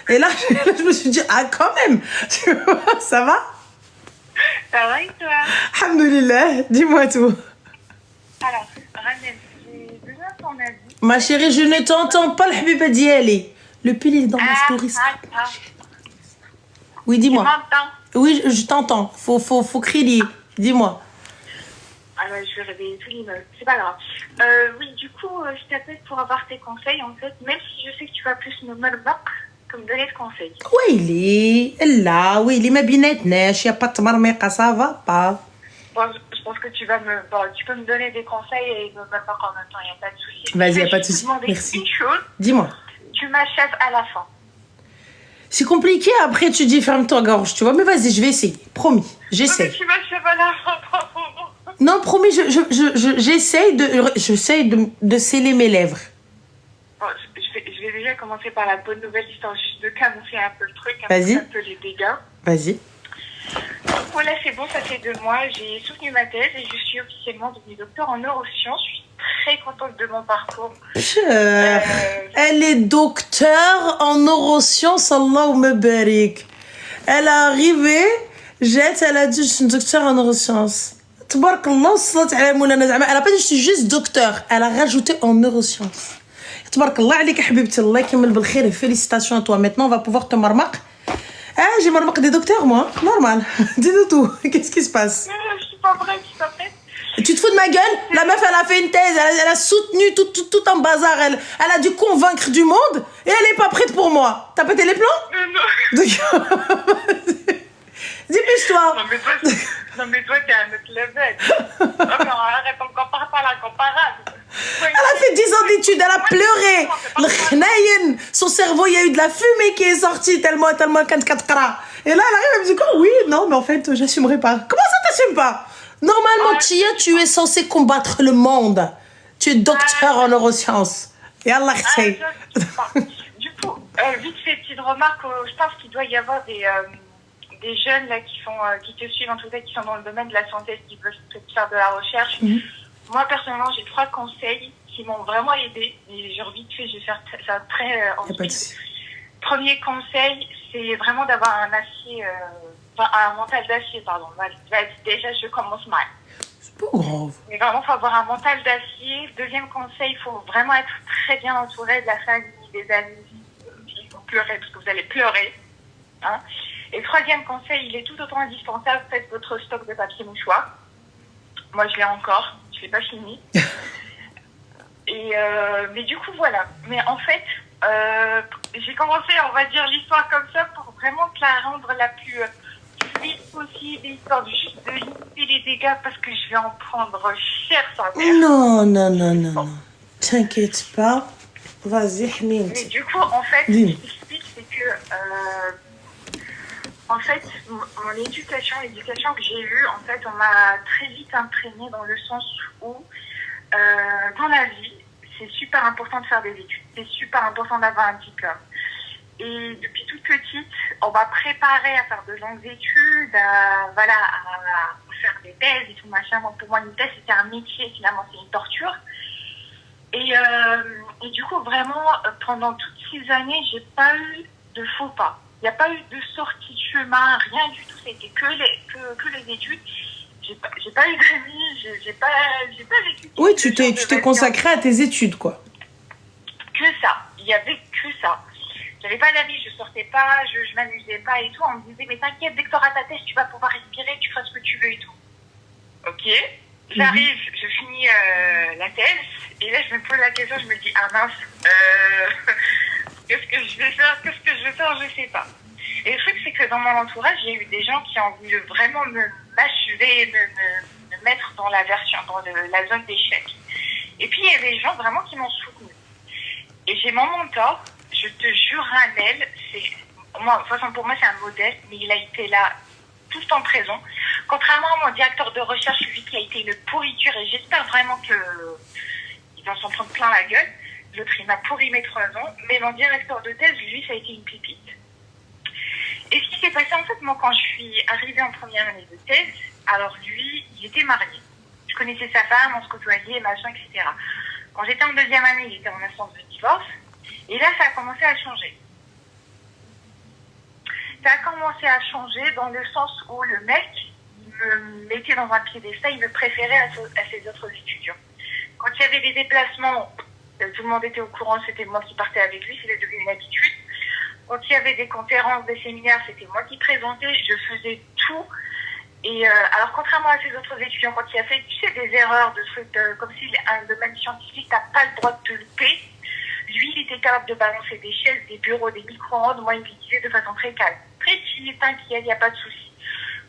Et là, je me suis dit, ah, quand même, tu vois, ça va? Ça va et toi? Alhamdoulilah, dis-moi tout. Alors, Ranem, j'ai besoin de ton avis. Ma chérie, je ne t'entends pas, le habiba diali. Le pull, il est dans ma story. Oui, Tu dis-moi. m'entends? Oui, je t'entends. Faut crier. Dis-moi. Alors, je vais réveiller tout l'immeuble. C'est pas grave. Oui, du coup, je t'appelle pour avoir tes conseils, en fait. Même si je sais que tu vas plus me me donner de conseils. Oui, là, oui, il m'a bien été. Il n'y a pas de marmiqa, ça va pas. Bon, je pense que tu vas me... Bon, tu peux me donner des conseils et me mettre en même temps, il n'y a pas de souci. Vas-y, il n'y a Je pas vais de te souci. demander Merci. une chose. Dis-moi. Tu m'achèves à la fin. C'est compliqué, après tu dis ferme ta gorge, tu vois. Mais vas-y, je vais essayer. Promis, j'essaie. Mais tu m'achèves à la fin. Non, promis, j'essaye de sceller mes lèvres. Bon, je vais déjà commencer par la bonne nouvelle, histoire juste de camoufler un peu le truc, Vas-y. un peu les dégâts. Vas-y. Voilà, c'est bon, ça fait 2 mois. J'ai soutenu ma thèse et je suis officiellement devenue docteur en neurosciences. Je suis très contente de mon parcours. Elle est docteure en neurosciences, Allahumma barik. Elle est arrivée, elle a dit je suis docteur en neurosciences. Tabarak Allah, salat ala moulana Zama. Elle a pas dit je suis juste docteur, elle a rajouté en neurosciences. Tabarak Allah alayka habibti, Allah yakamil bil khair, félicitations à toi. Maintenant on va pouvoir te marmaq. Ah, j'ai marmaq des docteurs moi, normal. Dis-nous tout, qu'est-ce qui se passe? Je suis pas prête, je suis pas prête. Tu te fous de ma gueule? La meuf, elle a fait une thèse, elle a soutenu tout un bazar, elle a dû convaincre du monde et elle est pas prête pour moi. T'as pété les plombs? Non. Dépêche-toi. Non mais toi, t'es à un autre level. Non, mais arrête, on compare pas la comparable. Elle a fait 10 ans d'études, elle a pleuré. Le khnaïn, son cerveau, il y a eu de la fumée qui est sortie tellement quand 4 kra. Et là, elle arrive, elle me dit quoi? Oui, non, mais en fait, j'assumerai pas. Comment ça t'assumes pas? Normalement, Tia, tu es censé combattre le monde. Tu es docteur en neurosciences. Et Allah khsay. Du coup, vite fait, petite remarque, je pense qu'il doit y avoir des jeunes là qui te suivent, en tout cas qui sont dans le domaine de la santé, qui veulent faire de la recherche. Moi, personnellement, j'ai 3 conseils qui m'ont vraiment aidé. Et genre, vite fait, je vais faire ça très en speed. Premier conseil, c'est vraiment d'avoir un mental d'acier, pardon. Déjà, je commence mal. C'est pas grave. Mais vraiment, il faut avoir un mental d'acier. Deuxième conseil, il faut vraiment être très bien entouré de la famille, des amis. Il faut pleurer, parce que vous allez pleurer. Hein. Et troisième conseil, il est tout autant indispensable, faites votre stock de papier mouchoir. Moi, je l'ai encore. Je l'ai pas fini. Et mais du coup, voilà. Mais en fait, j'ai commencé, on va dire, l'histoire comme ça pour vraiment te la rendre la plus vite possible, histoire de limiter les dégâts, parce que je vais en prendre cher sans mère. Non. T'inquiète pas. Vas-y, Hmine. Mais du coup, en fait, ce qui explique, c'est que en fait, mon éducation que j'ai eue, en fait, on m'a très vite imprégnée dans le sens où, dans la vie, c'est super important de faire des études. C'est super important d'avoir un diplôme. Et depuis toute petite, on m'a préparée à faire de longues études, à faire des thèses et tout machin. Donc pour moi, une thèse, c'était un métier, finalement, c'est une torture. Et du coup, vraiment, pendant toutes ces années, j'ai pas eu de faux pas. Il n'y a pas eu de sortie de chemin, rien du tout. C'était que les études. J'ai pas eu d'amis, j'ai pas vécu. Oui, tu t'es consacrée à tes études, quoi. Que ça. Il y avait que ça. J'avais pas d'amis, je sortais pas, je m'amusais pas et tout. On me disait, mais t'inquiète, dès que t'auras ta thèse, tu vas pouvoir respirer, tu feras ce que tu veux et tout. Ok. J'arrive, je finis la thèse, et là, je me pose la question, je me dis, ah mince, qu'est-ce que je vais faire, je sais pas. Et le truc, c'est que dans mon entourage, il y a eu des gens qui ont voulu vraiment m'achever, me mettre dans la zone d'échec. Et puis, il y a des gens vraiment qui m'ont soutenu. Et j'ai mon mentor, je te jure, Ranel, moi, de toute façon, pour moi, c'est un modèle, mais il a été là tout le temps présent. Contrairement à mon directeur de recherche, lui, qui a été une pourriture, et j'espère vraiment qu'il va s'en prendre plein la gueule. L'autre, il m'a pourri mes 3 ans, mais mon directeur de thèse, lui, ça a été une pépite. Et ce qui s'est passé, en fait, moi, quand je suis arrivée en première année de thèse, alors lui, il était marié. Je connaissais sa femme, on se côtoyait, machin, etc. Quand j'étais en 2e année, il était en instance de divorce. Et là, ça a commencé à changer. ça a commencé à changer dans le sens où le mec il me mettait dans un piédestal, il me préférait à ses autres étudiants. Quand il y avait des déplacements, tout le monde était au courant, c'était moi qui partais avec lui, c'était devenu une habitude. Quand il y avait des conférences, des séminaires, c'était moi qui présentais, je faisais tout. Et alors, contrairement à ses autres étudiants, quand il a fait, tu sais, des erreurs, de trucs, comme si un domaine scientifique, t'as pas le droit de te louper, lui, il était capable de balancer des chaises, des bureaux, des micro-ondes. Moi, il me disait de façon très calme. Très chill, t'inquiète, il n'y a pas de souci.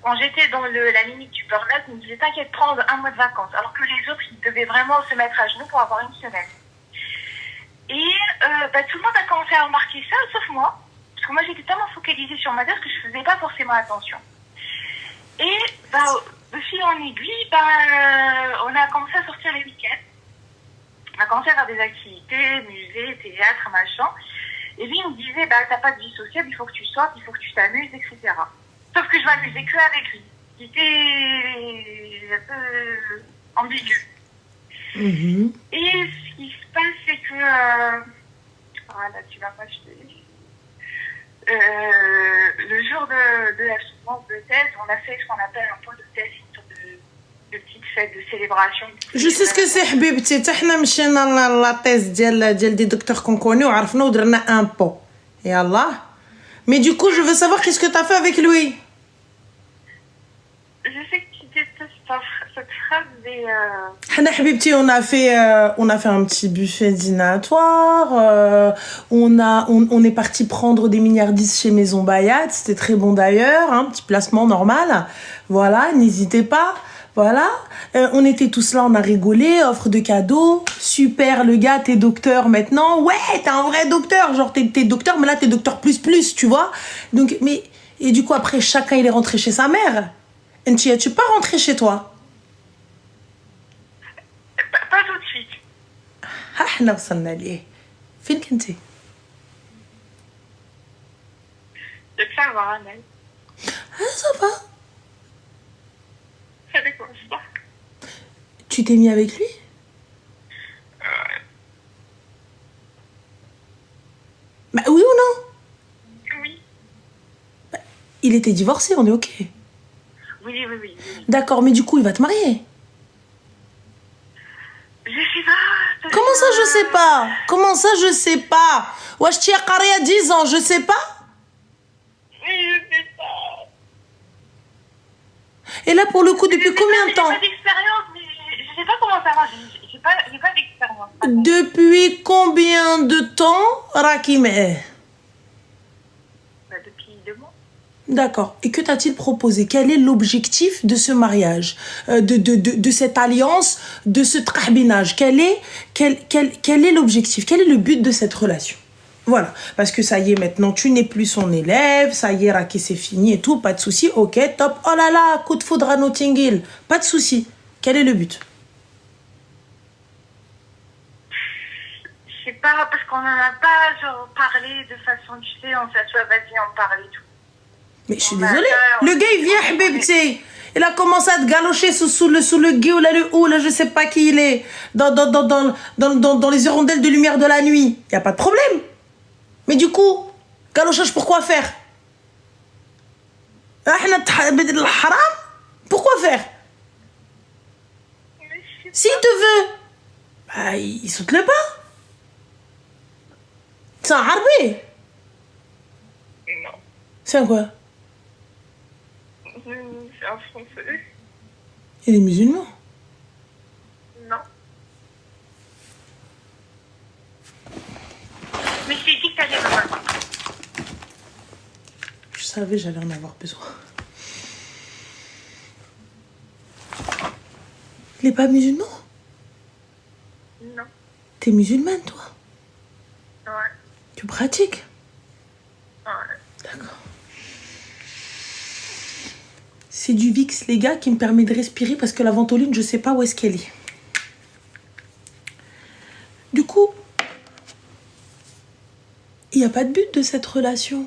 Quand j'étais dans la limite du burn-out, il me disait, t'inquiète, prends un mois de vacances. Alors que les autres, ils devaient vraiment se mettre à genoux pour avoir une semaine. Et tout le monde a commencé à remarquer ça, sauf moi. Parce que moi, j'étais tellement focalisée sur ma thèse que je faisais pas forcément attention. Et de fil en aiguille, on a commencé à sortir les week-ends. On a commencé à faire des activités, musées, théâtre, machin. Et lui, il me disait, t'as pas de vie sociale, il faut que tu sortes, il faut que tu t'amuses, etc. Sauf que je m'amusais que avec lui. C'était un peu ambigu. Mhm. Et ce qui se passe, c'est que... là, tu vas m'acheter. Le jour de la soutenance de thèse, on a fait ce qu'on appelle un pot de thèse, une sorte de petite fête de célébration. Je sais ce que c'est حبيبتي حتى حنا مشينا لا تيز ديال دي دكتور كونكوني وعرفنا ودرنا ان بو يلا mais du coup je veux savoir qu'est-ce que t'as fait avec lui. Je sais que tu détestes cette phrase mais حنا حبيبتي on a fait un petit buffet dînatoire, on est parti prendre des milliardistes chez Maison Bayat, c'était très bon d'ailleurs, un petit placement normal. Voilà, n'hésitez pas. Voilà, on était tous là, on a rigolé, offre de cadeaux, super le gars, t'es docteur maintenant, ouais, t'es un vrai docteur, genre t'es docteur, mais là t'es docteur plus, tu vois. Donc, mais, et du coup après chacun il est rentré chez sa mère. Ntia, tu pas rentré chez toi? pas tout de suite. احنا وصلنا ليه فين كنتي؟ Ça va, Annelle. Ça va. Ça déconne pas. Tu t'es mis avec lui? Bah oui ou non? Oui. Bah, il était divorcé, on est ok. Oui. D'accord, mais du coup il va te marier. Je sais pas. Comment ça je sais pas? Comment ça je sais pas? Wesh tu as carré à 10 ans, je sais pas? Oui, je sais pas. Et là pour le coup depuis combien de temps? J'ai pas d'expérience, mais je sais pas comment ça marche. J'ai pas d'expérience. Depuis combien de temps Rakim est? Depuis 2 mois. D'accord. Et que t'a-t-il proposé? Quel est l'objectif de ce mariage, de cette alliance, de ce trahbinage? Quel est l'objectif? Quel est le but de cette relation? Voilà. Parce que ça y est, maintenant, tu n'es plus son élève. Ça y est, Raki, c'est fini et tout. Pas de souci. Ok, top. Oh là là, coup de foudre à Notting Hill. Pas de souci. Quel est le but? Je sais pas, parce qu'on en a pas parlé de façon, tu sais, on s'assoit, vas-y, on parle et tout. Mais je suis désolée. Le gars, il vient, Habibti. Il a commencé à te galocher sous le gué ou là, je sais pas qui il est. Dans les hirondelles de lumière de la nuit. Y a pas de problème. Mais du coup, galochage, pourquoi faire? Pourquoi faire? S'il te veut, bah, il saute le pas. C'est un harbi. Non. C'est un quoi? C'est un français. Il est musulman. Non. Mais je t'ai dit que t'allais me voir. Je savais j'allais en avoir besoin. Il est pas musulman? Non. T'es musulmane, toi? Ouais. Tu pratiques? Ouais. D'accord. C'est du VIX, les gars, qui me permet de respirer parce que la ventoline, je sais pas où est-ce qu'elle est. Du coup, il n'y a pas de but de cette relation.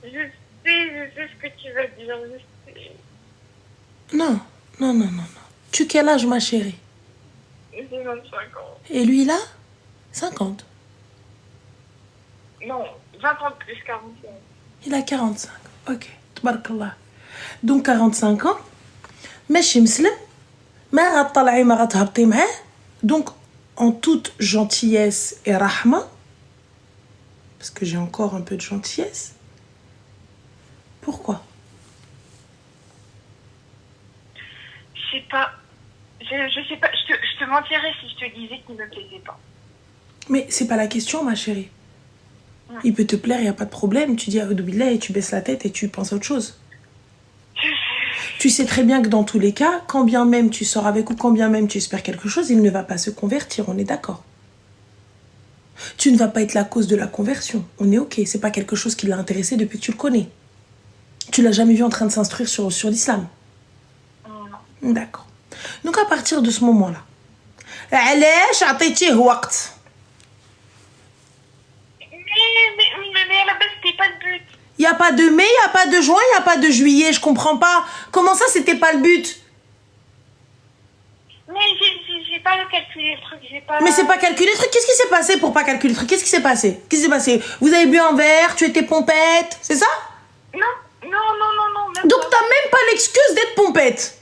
Je sais ce que tu vas dire, je sais. Non. Tu quel âge, ma chérie? J'ai 25 ans. Et lui, là 50. Non, 20 ans de plus, 45. Il a 45. Ok. Tabarakallah. Donc 45 ans. ماشي مسلم. ما غتطلعي ما غتهبطي معاه. Donc en toute gentillesse et rahma, parce que j'ai encore un peu de gentillesse. Pourquoi? Je sais pas. Je sais pas. Je te mentirais si je te disais qu'il me plaisait pas. Mais c'est pas la question, ma chérie. Il peut te plaire, il n'y a pas de problème. Tu dis Aoudoubillah et tu baisses la tête et tu penses à autre chose. Tu sais très bien que dans tous les cas, quand bien même tu sors avec ou quand bien même tu espères quelque chose, il ne va pas se convertir, on est d'accord. Tu ne vas pas être la cause de la conversion, on est ok. C'est pas quelque chose qui l'a intéressé depuis que tu le connais. Tu l'as jamais vu en train de s'instruire sur l'islam. Non. D'accord. Donc à partir de ce moment-là, علاش عطيتيه وقت؟ Mais à la base, c'était pas le but. Il n'y a pas de mai, il n'y a pas de juin, il n'y a pas de juillet, je comprends pas. Comment ça, c'était pas le but? Mais j'ai pas calculé le truc, j'ai pas... Mais c'est pas calculer le truc. Qu'est-ce qui s'est passé pour pas calculer le truc? Qu'est-ce qui s'est passé? Qu'est-ce qui s'est passé? Vous avez bu un verre, tu étais pompette, c'est ça? Non, même Donc pas. t'as même pas l'excuse d'être pompette.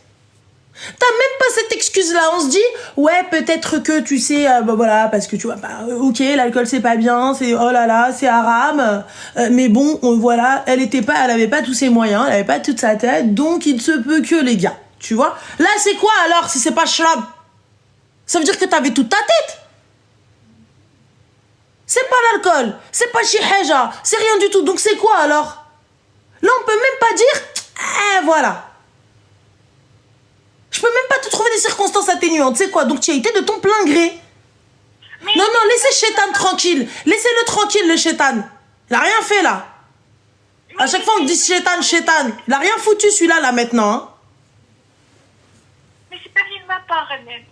T'as même pas cette excuse-là. On se dit, ouais, peut-être que tu sais, bah voilà, parce que tu vois, bah, ok, l'alcool c'est pas bien, c'est oh là là, c'est haram, mais bon, voilà, elle avait pas tous ses moyens, elle avait pas toute sa tête, donc il se peut que les gars, tu vois. Là, c'est quoi alors si c'est pas shrab? Ça veut dire que t'avais toute ta tête. C'est pas l'alcool, c'est pas chihaja, c'est rien du tout, donc c'est quoi alors? Là, on peut même pas dire, voilà. Je peux même pas te trouver des circonstances atténuantes. C'est quoi? Donc tu as été de ton plein gré. Mais non, laissez Chétan tranquille. Laissez-le tranquille, le Chétan. Il a rien fait là. À chaque fois on dit Chétan. Il a rien foutu celui-là là maintenant. Hein. Mais c'est pas vu de ma part, elle-même.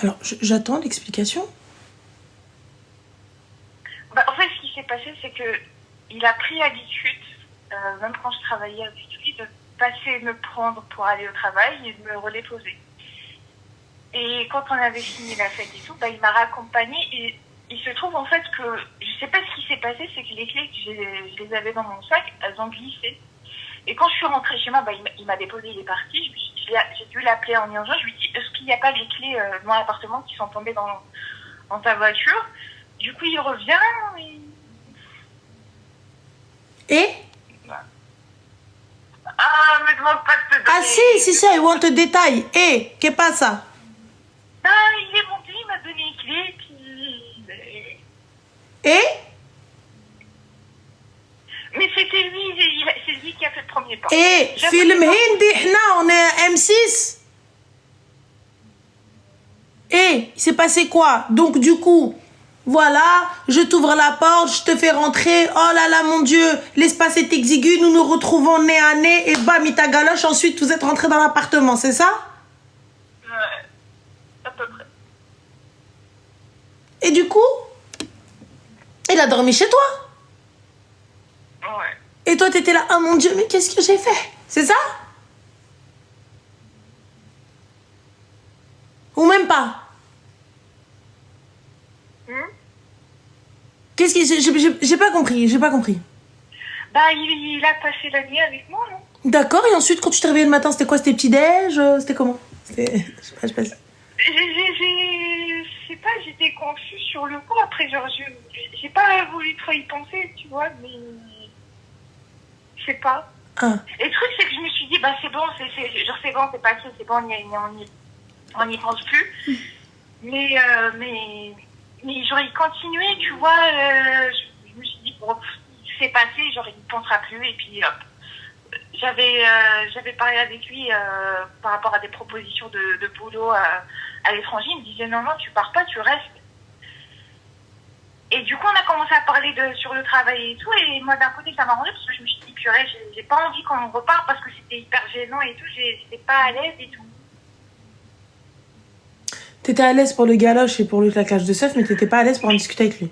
Alors, j'attends l'explication. Bah, en fait, ce qui s'est passé, c'est que il a pris habitude, même quand je travaillais avec lui, de passer me prendre pour aller au travail et de me redéposer. Et quand on avait fini la fête et tout, bah, il m'a raccompagnée et il se trouve en fait que, je sais pas ce qui s'est passé, c'est que les clés, je les avais dans mon sac, elles ont glissé. Et quand je suis rentrée chez moi, bah, il m'a déposé, il est parti, j'ai dû l'appeler en urgence, je lui ai dit, est-ce qu'il n'y a pas les clés de mon appartement qui sont tombées dans ta voiture? Du coup, il revient Et ah, me demande pas de te donner... Ah si, I want a détail. Et, qu'est-ce que ça? Non, il est monté, il m'a donné les clés, puis... Et Mais c'était lui, c'est lui qui a fait le premier pas. Et, film hindi, on est à M6. Et, il s'est passé quoi? Donc du coup, voilà, je t'ouvre la porte, je te fais rentrer. Oh là là, mon Dieu, l'espace est exigu, nous nous retrouvons nez à nez et bam, il t'a galoche. Ensuite, vous êtes rentrés dans l'appartement, c'est ça? Ouais, à peu près. Et du coup, il a dormi chez toi? Ouais. Et toi, t'étais là, oh mon Dieu, mais qu'est-ce que j'ai fait? C'est ça? Ou même pas? Qu'est-ce qui... J'ai pas compris, Bah, il a passé la nuit avec moi, non? D'accord, et ensuite, quand tu t'es réveillé le matin, c'était quoi? C'était petit-déj? C'était comment? C'était... Je sais pas. Je sais pas, j'étais confuse sur le coup. Après, genre, j'ai pas voulu trop y penser, tu vois, mais... Je sais pas. Ah. Et le truc, c'est que je me suis dit, bah, c'est bon, c'est passé, c'est bon, on n'y pense plus. Mais genre, il continuait, tu vois, je me suis dit, bon, c'est passé, genre, il ne pensera plus, et puis hop. J'avais parlé avec lui par rapport à des propositions de boulot à l'étranger. Il me disait, non, tu pars pas, tu restes. Et du coup, on a commencé à parler sur le travail et tout, et moi, d'un côté, ça m'a arrangé, parce que je me suis dit, purée, j'ai pas envie qu'on repart, parce que c'était hyper gênant et tout, j'étais pas à l'aise et tout. T'étais à l'aise pour le galoche et pour le claquage de seuf, mais t'étais pas à l'aise pour en discuter avec lui.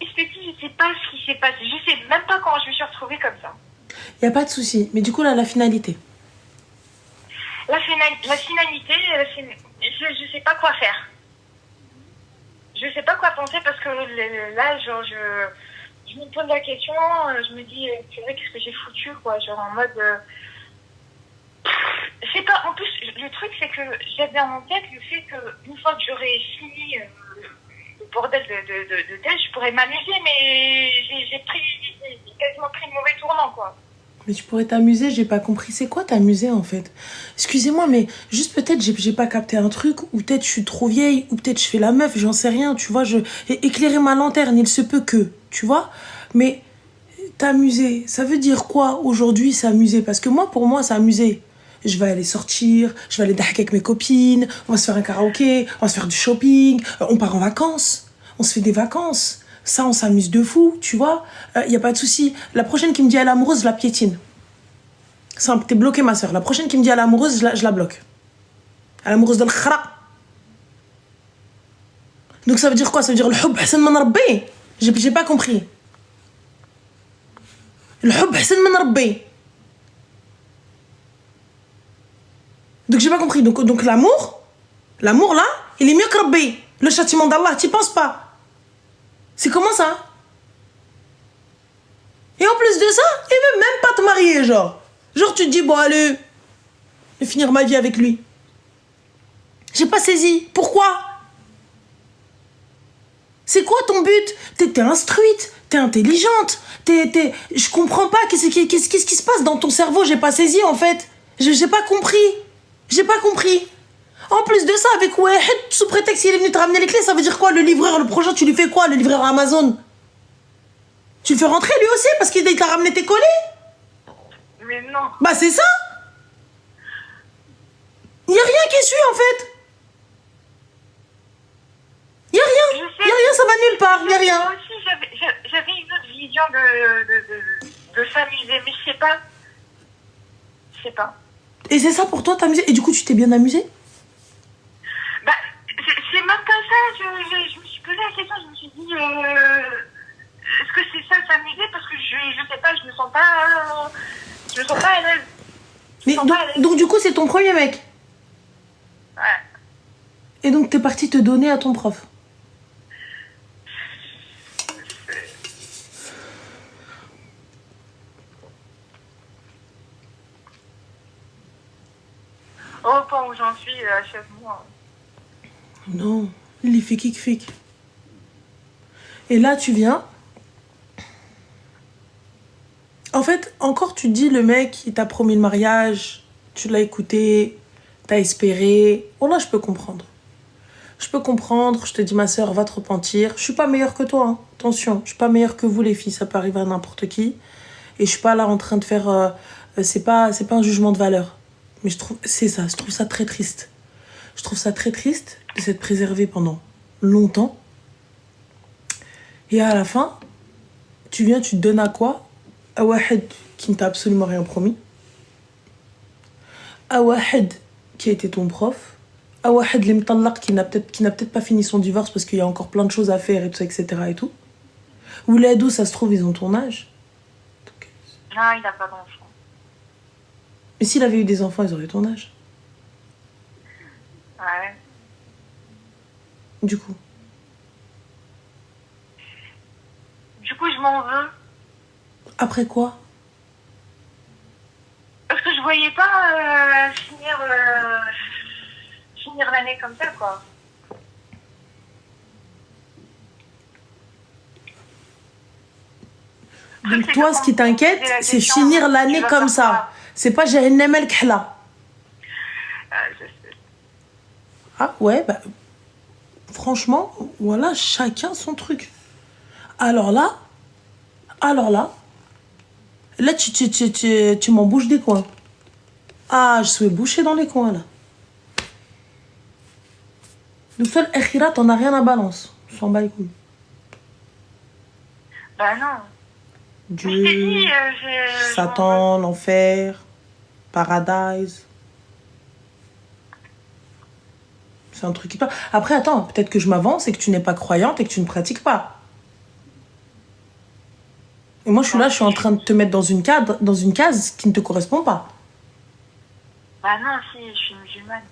Et je te dis, je sais pas ce qui s'est passé. Je sais même pas comment je me suis retrouvée comme ça. Y a pas de souci. Mais du coup, là, la finalité. La finalité, je sais pas quoi faire. je sais pas quoi penser parce que là, genre, je me pose la question, je me dis, c'est vrai, qu'est-ce que j'ai foutu, quoi, genre en mode. Je sais pas, en plus, le truc, c'est que j'avais en tête le fait qu'une fois que j'aurais fini le bordel de tel, je pourrais m'amuser, mais j'ai quasiment pris le mauvais tournant, quoi. Mais tu pourrais t'amuser, j'ai pas compris. C'est quoi t'amuser en fait? Excusez-moi, mais juste peut-être j'ai pas capté un truc, ou peut-être je suis trop vieille, ou peut-être je fais la meuf, j'en sais rien, tu vois. Éclairer ma lanterne, il se peut que, tu vois. Mais t'amuser, ça veut dire quoi aujourd'hui s'amuser? Parce que moi, pour moi, s'amuser, je vais aller sortir, je vais aller dahak avec mes copines, on va se faire un karaoké, on va se faire du shopping, on part en vacances, on se fait des vacances. Ça, on s'amuse de fou, tu vois. Y a pas de souci. La prochaine qui me dit elle est amoureuse, je la piétine. Simple, t'es bloquée, ma soeur. La prochaine qui me dit elle est amoureuse, je la bloque. Elle est amoureuse de l'khra. Donc ça veut dire quoi? Ça veut dire le hub hassan man rabbi. J'ai pas compris. Le hub hassan man rabbi. Donc j'ai pas compris. Donc l'amour là, il est mieux que rabbi. Le châtiment d'Allah, t'y penses pas? C'est comment ça? Et en plus de ça, il veut même pas te marier, genre. Genre, tu te dis, bon, allez, je vais finir ma vie avec lui. J'ai pas saisi. Pourquoi? C'est quoi ton but? T'es instruite, t'es intelligente, Je comprends pas, qu'est-ce qui se passe dans ton cerveau? J'ai pas saisi, en fait. J'ai pas compris. J'ai pas compris. En plus de ça, avec Wahed, sous prétexte qu'il est venu te ramener les clés, ça veut dire quoi? Le livreur, le prochain, tu lui fais quoi? Le livreur Amazon? Tu le fais rentrer lui aussi parce qu'il t'a ramené tes colis? Mais non. Bah c'est ça. Y a rien qui suit en fait. Y a rien, ça va nulle part, y a rien. Moi aussi, j'avais une autre vision de s'amuser, mais je sais pas. Je sais pas. Et c'est ça pour toi t'amuser? Et du coup tu t'es bien amusé? Bah, c'est même pas ça. Je me suis posé la question, je me suis dit, est-ce que c'est ça s'amuser? Parce que je sais pas, je me sens pas à l'aise. Mais donc du coup c'est ton premier mec? Ouais. Et donc t'es parti te donner à ton prof? Au point où j'en suis, achève-moi. Non, il y fait kick. Et là tu viens. En fait, encore tu te dis le mec, il t'a promis le mariage, tu l'as écouté, t'as espéré. Oh là, je peux comprendre. Je te dis ma soeur, va te repentir. Je suis pas meilleure que toi, hein. Attention, je suis pas meilleure que vous les filles, ça peut arriver à n'importe qui. Et je suis pas là en train de faire... c'est pas un jugement de valeur. Mais je trouve ça très triste. Je trouve ça très triste de s'être préservée pendant longtemps. Et à la fin, tu viens, tu te donnes à quoi? À Wahed qui ne t'a absolument rien promis. À Wahed qui a été ton prof. À Wahed l'imtallaq qui n'a peut-être pas fini son divorce parce qu'il y a encore plein de choses à faire et tout ça, etc. et tout. Ou les ados, ça se trouve, ils ont ton âge. Donc, Non, il n'a pas d'enfant. mais s'il avait eu des enfants, ils auraient ton âge. Ouais. Du coup, je m'en veux. après quoi? Parce que je voyais pas finir l'année comme ça, quoi. Donc toi, ce qui t'inquiète, c'est finir l'année comme ça. C'est pas Jahannam el-Khla. Je sais. Ah ouais, bah... Franchement, voilà, chacun son truc. Alors là, tu m'en bouges des coins. Ah, je suis bouché dans les coins, là. Donc toi, l'akhira, t'en as rien à balance. On s'en bat les couilles. Bah non. Dieu, Je t'ai dit, Satan, l'enfer, paradise. C'est un truc qui parle. Après, attends, peut-être que je m'avance et que tu n'es pas croyante et que tu ne pratiques pas. Et moi, je suis là, je suis en train de te mettre dans une case qui ne te correspond pas. Bah non, si, je suis musulmane.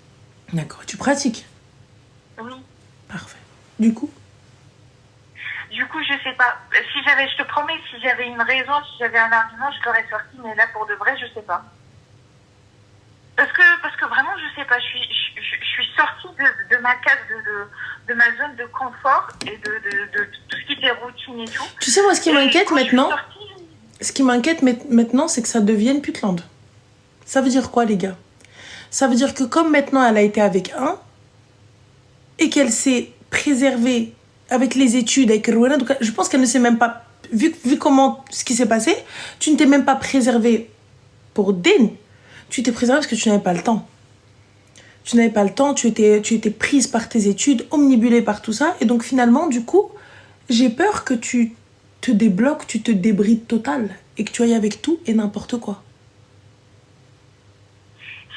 D'accord, tu pratiques. Oui. Parfait. Du coup, Du coup, je sais pas. Si j'avais, je te promets, si j'avais une raison, si j'avais un argument, je l'aurais sorti, mais là, pour de vrai, je sais pas. Parce que vraiment, je sais pas, je suis sortie de ma case, de ma zone de confort et de tout ce qui était routine et tout. Tu sais, moi, ce qui m'inquiète maintenant, maintenant, c'est que ça devienne Putland. Ça veut dire quoi, les gars? Ça veut dire que comme maintenant, elle a été avec un, et qu'elle s'est préservée avec les études, avec Rwanda, donc je pense qu'elle ne s'est même pas... Vu comment, ce qui s'est passé, tu ne t'es même pas préservée pour Din. Tu t'es préservée parce que tu n'avais pas le temps. Tu n'avais pas le temps, tu étais prise par tes études, omnibulée par tout ça. Et donc finalement, du coup, j'ai peur que tu te débloques, tu te débrides total. Et que tu ailles avec tout et n'importe quoi.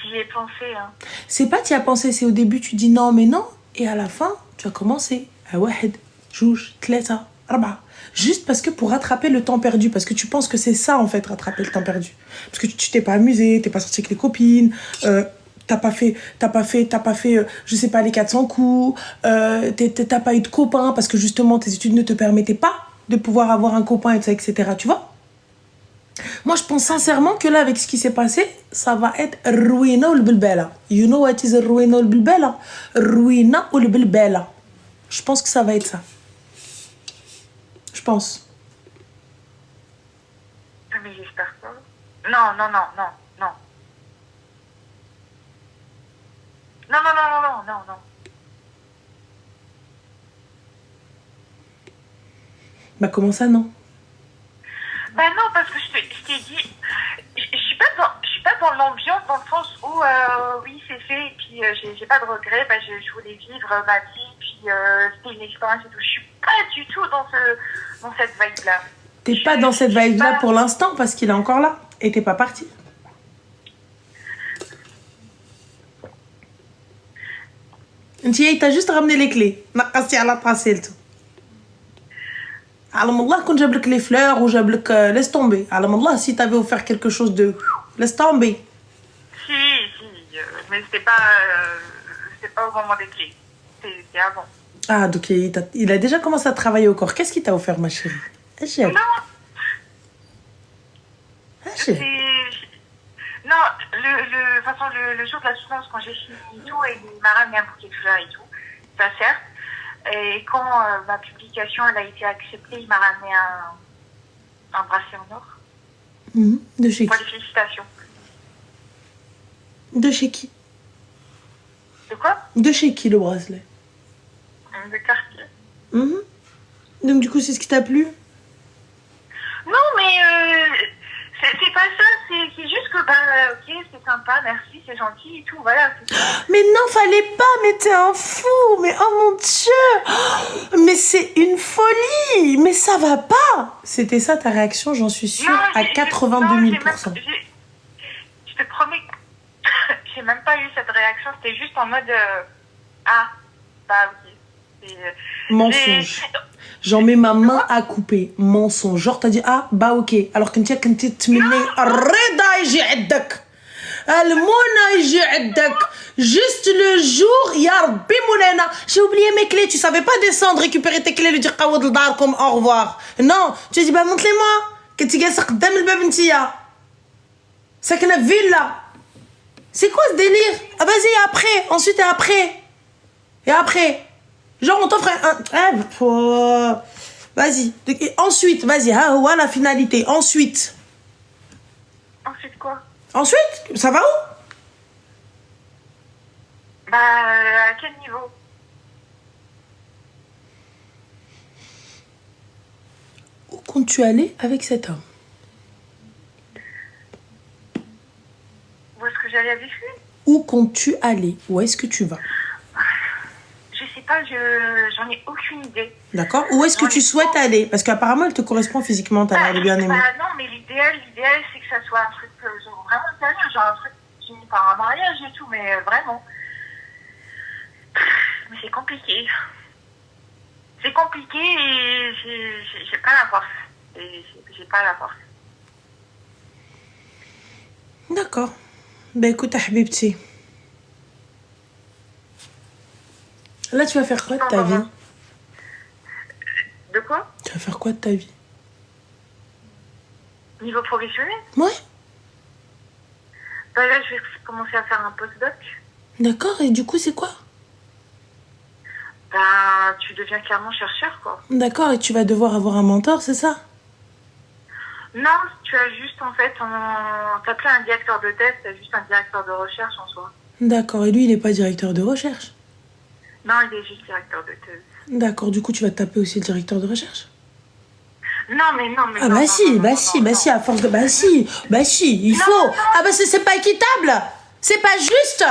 J'y ai pensé, hein. C'est pas tu y as pensé, c'est au début tu dis non mais non. Et à la fin, tu as commencé. واحد, جوج, ثلاثة, أربعة. Juste parce que pour rattraper le temps perdu. Parce que tu penses que c'est ça en fait, rattraper le temps perdu. Parce que tu t'es pas amusé, t'es pas sorti avec les copines, t'as pas fait, je sais pas, les 400 coups, t'as pas eu de copain parce que justement tes études ne te permettaient pas de pouvoir avoir un copain, etc. Tu vois? Moi, je pense sincèrement que là, avec ce qui s'est passé, ça va être Ruina ou le Bilbela. You know what is Ruina ou le Bilbela? Ruina ou le Bilbela. Je pense que ça va être ça. Je pense. Mais j'espère pas. Non, non, non, non, non. Non, non, non, non, non, non, non. Bah, comment ça, non? Bah non, parce que je t'ai dit, je suis pas dans l'ambiance, dans le sens où, oui, c'est fait, et puis j'ai pas de regrets, bah, je voulais vivre ma vie, puis c'était une expérience et tout. Je suis pas du tout dans cette vibe-là. T'es pas dans cette vibe-là pour l'instant, parce qu'il est encore là, et t'es pas parti. T'as juste ramené les clés. نقصتي على طاسيلته. علم الله كون جاب لك les fleurs ou جاب لك laisse tomber. علم الله si t'avais offert quelque chose de laisse tomber. Si, mais c'était pas au moment des clés. C'était avant. Ah, donc il a déjà commencé à travailler au corps. Qu'est-ce qu'il t'a offert, ma chérie? Non. Non, de toute façon, le jour de la soutenance, quand j'ai fini et tout, et il m'a ramené un bouquet de fleurs et tout, ça certes. Et quand ma publication elle a été acceptée, il m'a ramené un bracelet en or. De chez qui? Pour les félicitations. De chez qui? De quoi? De chez qui, le bracelet? De quartier. Donc du coup, c'est ce qui t'a plu? Non, mais c'est pas ça, c'est juste que, ok, c'est sympa, merci, c'est gentil et tout, voilà. Mais non, fallait pas, mais t'es un fou, mais oh mon Dieu, mais c'est une folie, mais ça va pas. C'était ça ta réaction, j'en suis sûre, à 82 000%. Je te promets, j'ai même pas eu cette réaction, c'était juste en mode, ah, bah ok. Mensonge. J'en mets ma main à couper. Mensonge. Genre, t'as dit, ah, bah ok. Alors que tu تمني الرضا يجي عندك. المنى يجي عندك. Juste le jour, ya Rabbi Moulana, j'ai oublié mes clés. Tu savais pas descendre, récupérer tes clés, lui dire قوض الدار comme au revoir. Non, tu dis, bah montre-les-moi. كنت جالسة قدام الباب نتيا. ساكنة في فيلا. C'est quoi ce délire? Ah vas-y, après. Ensuite et après. Et après. Genre, on t'offre un... Vas-y. Et ensuite, vas-y. Ah, ouais, la finalité. Ensuite. Ensuite quoi? Ensuite, ça va où? Bah, à quel niveau? Où comptes-tu aller avec cet homme? Où est-ce que j'allais avec lui? Où comptes-tu aller? Où est-ce que tu vas? Je sais pas, j'en ai aucune idée. D'accord. Où est-ce que tu souhaites aller? Parce qu'apparemment, elle te correspond physiquement, t'as l'air de bien aimer. Non, mais l'idéal, c'est que ça soit un truc genre vraiment sérieux, genre un truc fini par un mariage et tout, mais vraiment. Mais c'est compliqué. C'est compliqué et j'ai pas la force. J'ai pas la force. D'accord. Ben écoute, Habibti. Là, tu vas faire quoi de ta vie? De quoi? Tu vas faire quoi de ta vie? Niveau professionnel? Ouais. Bah là, je vais commencer à faire un postdoc. D'accord, et du coup, c'est quoi? Ben, tu deviens clairement chercheur, quoi. D'accord, et tu vas devoir avoir un mentor, c'est ça? Non, tu as juste, en fait, t'as pas un directeur de thèse, t'as juste un directeur de recherche en soi. D'accord, et lui, il n'est pas directeur de recherche? Non, il est juste directeur de thèse. D'accord, du coup, tu vas te taper aussi le directeur de recherche? Non, mais non, mais Ah non, bah non, si, non, non, bah non, si, non, bah non. si, à force de... Bah si, il Non, faut. non. Ah bah c'est pas équitable. C'est pas juste.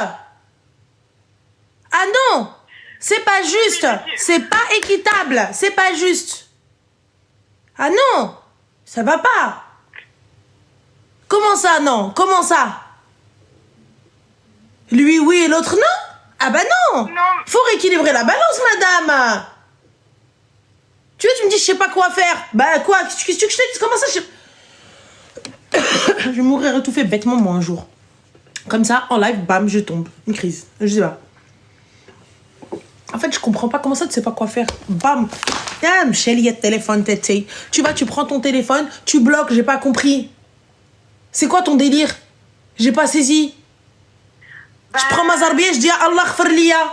Ah non, c'est pas juste. C'est pas équitable. C'est pas juste. Ah non, ça va pas. Comment ça, non? Comment ça? Lui oui et l'autre non? Ah bah non. Non. Faut rééquilibrer la balance, madame. Tu vois, tu me dis, je sais pas quoi faire. Bah quoi? Qu'est-ce que je te dis? Comment ça je vais mourir étouffée bêtement, moi, un jour. Comme ça, en live, bam, je tombe. Une crise. Je sais pas. En fait, je comprends pas comment ça, tu sais pas quoi faire. Bam. Damn, Shelly, il y a le téléphone, tété. Tu vas, tu prends ton téléphone, tu bloques, j'ai pas compris. C'est quoi ton délire? J'ai pas saisi. Bah, Je prends ma zarbiya, je dis à Allah khfarliya.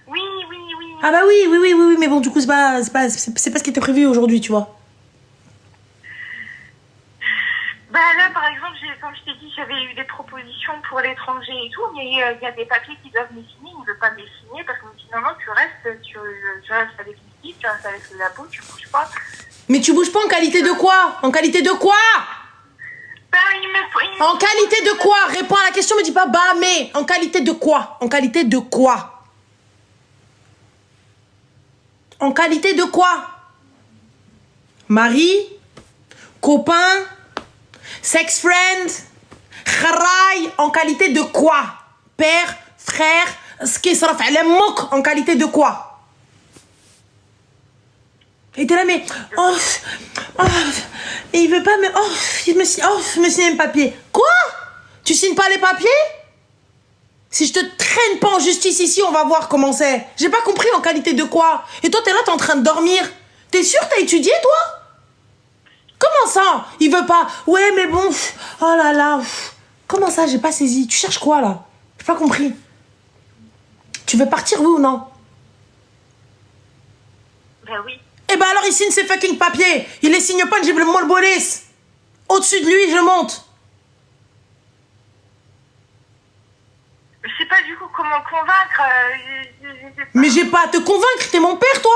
Oui, oui, oui. Ah bah oui, mais bon, du coup, c'est pas ce qui était prévu aujourd'hui, tu vois. Bah là, par exemple, comme je t'ai dit, j'avais eu des propositions pour l'étranger et tout, mais il y a des papiers qui doivent les signer, ils ne veulent pas les signer parce qu'on me dit non, tu restes avec l'équipe, tu restes avec le labo, tu bouges pas. Mais tu bouges pas en qualité de quoi? En qualité de quoi? Bah, En qualité de quoi? Réponds à la question, me dis pas bah mais. En qualité de quoi? En qualité de quoi? En qualité de quoi? Mari? Copain? Sex friend? Kharaï? En qualité de quoi? Père? Frère? Skisraf alemok? En qualité de quoi? Et t'es là mais... et il veut pas me... je me signe un papier. Quoi? Tu signes pas les papiers? Si je te traîne pas en justice ici, on va voir comment c'est. J'ai pas compris en qualité de quoi. Et toi, t'es là, t'es en train de dormir. T'es sûr t'as étudié, toi? Comment ça? Il veut pas. Ouais, mais bon... Oh là là... Comment ça? J'ai pas saisi. Tu cherches quoi, là? J'ai pas compris. Tu veux partir, oui ou non? Bah oui. Eh ben alors, il signe ses fucking papiers. Il les signe pas, j'ai le mot le police. Au-dessus de lui, je monte. Je sais pas du coup comment le convaincre. Je sais pas. Mais j'ai pas à te convaincre, t'es mon père, toi.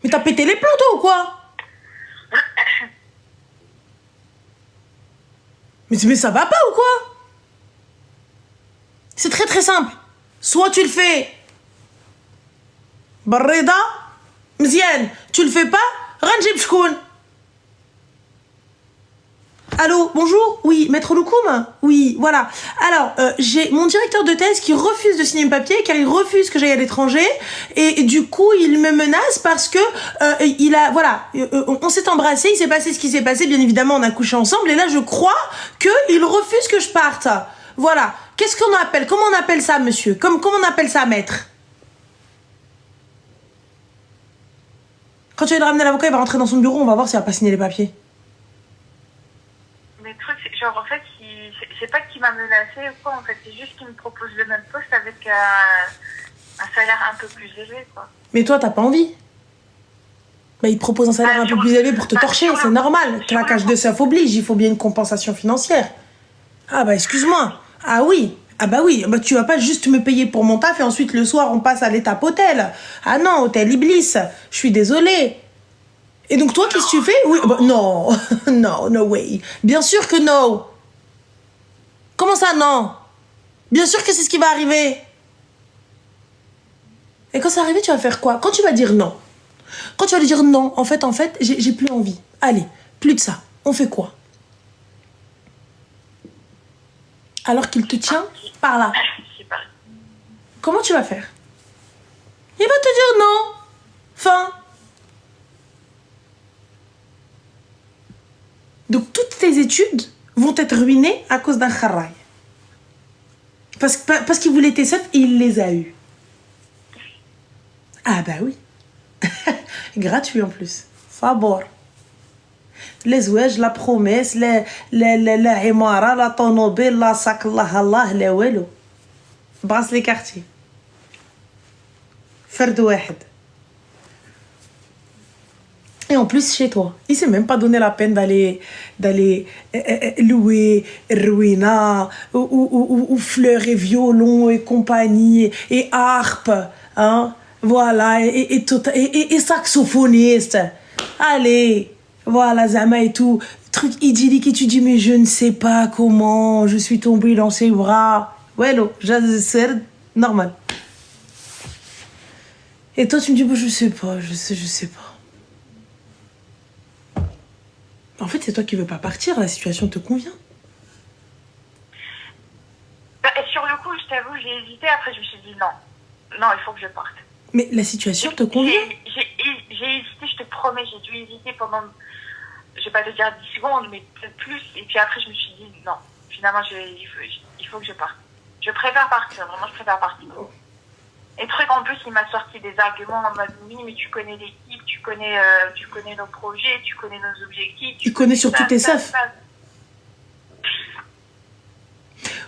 Mais t'as pété les plombs, toi, ou quoi? Mais ça va pas, ou quoi? C'est très très simple. Soit tu le fais... Barreda, Mziane, tu le fais pas, Ranjib Shkoun. Allô, bonjour? Oui, maître Loukoum? Oui, voilà. Alors, j'ai mon directeur de thèse qui refuse de signer un papier car il refuse que j'aille à l'étranger et du coup, il me menace parce que il a, voilà, on s'est embrassé, il s'est passé ce qui s'est passé, bien évidemment, on a couché ensemble et là, je crois qu'il refuse que je parte. Voilà. Qu'est-ce qu'on appelle? Comment on appelle ça, monsieur? Comment on appelle ça, maître? Quand tu vas le ramener l'avocat, il va rentrer dans son bureau, on va voir s'il va pas signer les papiers. Mais le truc, c'est genre, en fait, c'est pas qu'il m'a menacé ou quoi, en fait, c'est juste qu'il me propose le même poste avec un salaire un peu plus élevé, quoi. Mais toi, t'as pas envie? Bah, il te propose un salaire un peu plus élevé pour te torcher, c'est normal. Claquage de seuf oblige, il faut bien une compensation financière. Ah bah, excuse-moi. Ah oui. Ah bah oui, bah tu vas pas juste me payer pour mon taf et ensuite le soir on passe à l'étape hôtel. Ah non, hôtel Iblis, je suis désolée. Et donc toi, qu'est-ce que tu fais? Oui, bah, non, non, no way. Bien sûr que non. Comment ça, non? Bien sûr que c'est ce qui va arriver. Et quand ça arrive, tu vas faire quoi? Quand tu vas dire non. Quand tu vas lui dire non, en fait, j'ai plus envie. Allez, plus de ça. On fait quoi? Alors qu'il te tient par là. Je sais pas. Comment tu vas faire? Il va te dire non. Fin. Donc toutes tes études vont être ruinées à cause d'un kharaï. Parce qu'il voulait tes seufs et il les a eus. Ah bah oui. Gratuit en plus. Sabor. Les زواج, la promesse, la عمارة, la طوموبيل, la sac, الله لا والو. Brasse les quartiers. فرد واحد. Et en plus chez toi. Il s'est même pas donné la peine d'aller louer Ruina ou fleurs et violons et compagnie et harpe, hein, voilà, et saxophoniste. Allez, voilà, Zama et tout, truc idyllique et tu dis mais je ne sais pas comment je suis tombée dans ses bras. Wello, c'est normal. Et toi tu me dis bah, je sais pas. En fait, c'est toi qui veux pas partir, la situation te convient. Bah, sur le coup, je t'avoue, j'ai hésité. Après, je me suis dit non, il faut que je parte. Mais la situation te convient. J'ai hésité, je te promets, j'ai dû hésiter pendant, je vais pas te dire 10 secondes, mais peut-être plus. Et puis après, je me suis dit non, finalement, il faut que je parte. Je préfère partir, vraiment, je préfère partir. Et truc en plus, il m'a sorti des arguments en mode oui, mais tu connais l'équipe, tu connais nos projets, tu connais nos objectifs. Tu connais surtout tes safs.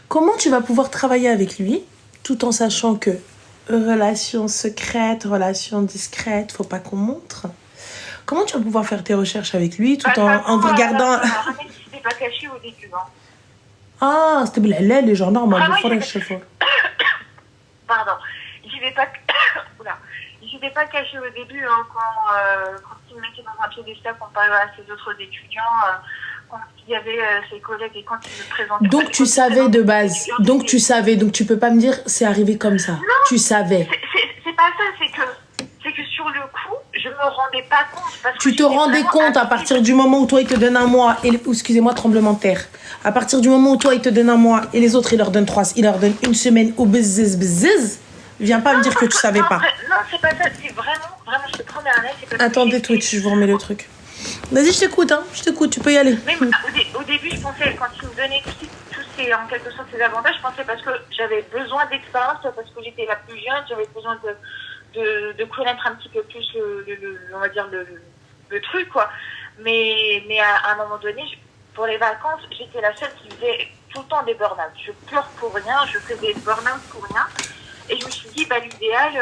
Comment tu vas pouvoir travailler avec lui tout en sachant que relation secrète, relation discrète, faut pas qu'on montre. Comment tu vas pouvoir faire tes recherches avec lui tout en regardant. C'était pas caché au début, hein. Ah, c'était بالعلال les gens normaux, Pardon. J'y vais pas caché au début, hein, quand il me mettait dans un piédestal comparé à ses autres étudiants, quand il y avait ses collègues et quand il me présentait. Donc tu savais de base, donc tu peux pas me dire c'est arrivé comme ça. Non, tu savais. C'est pas ça, c'est que sur le coup, je me rendais pas compte. Parce tu que te rendais compte à partir du moment où toi il te donne un mois et excusez-moi tremblement de terre. À partir du moment où toi il te donne un mois et les autres il leur donne une semaine au bzzz. Viens pas me dire que tu savais pas. Non, c'est pas ça, c'est vraiment, je te promets un c'est pas. Attendez Twitch, je vous remets le truc. Vas-y, je t'écoute, tu peux y aller. Mais au début, je pensais, quand il me donnait tous ces, en quelque sorte, ces avantages, je pensais parce que j'avais besoin d'expérience, parce que j'étais la plus jeune, j'avais besoin de connaître un petit peu plus on va dire le truc, quoi. Mais à un moment donné, pour les vacances, j'étais la seule qui faisait tout le temps des burn-out. Je pleure pour rien, je faisais des burn-out pour rien. Et je me suis dit, l'idéal,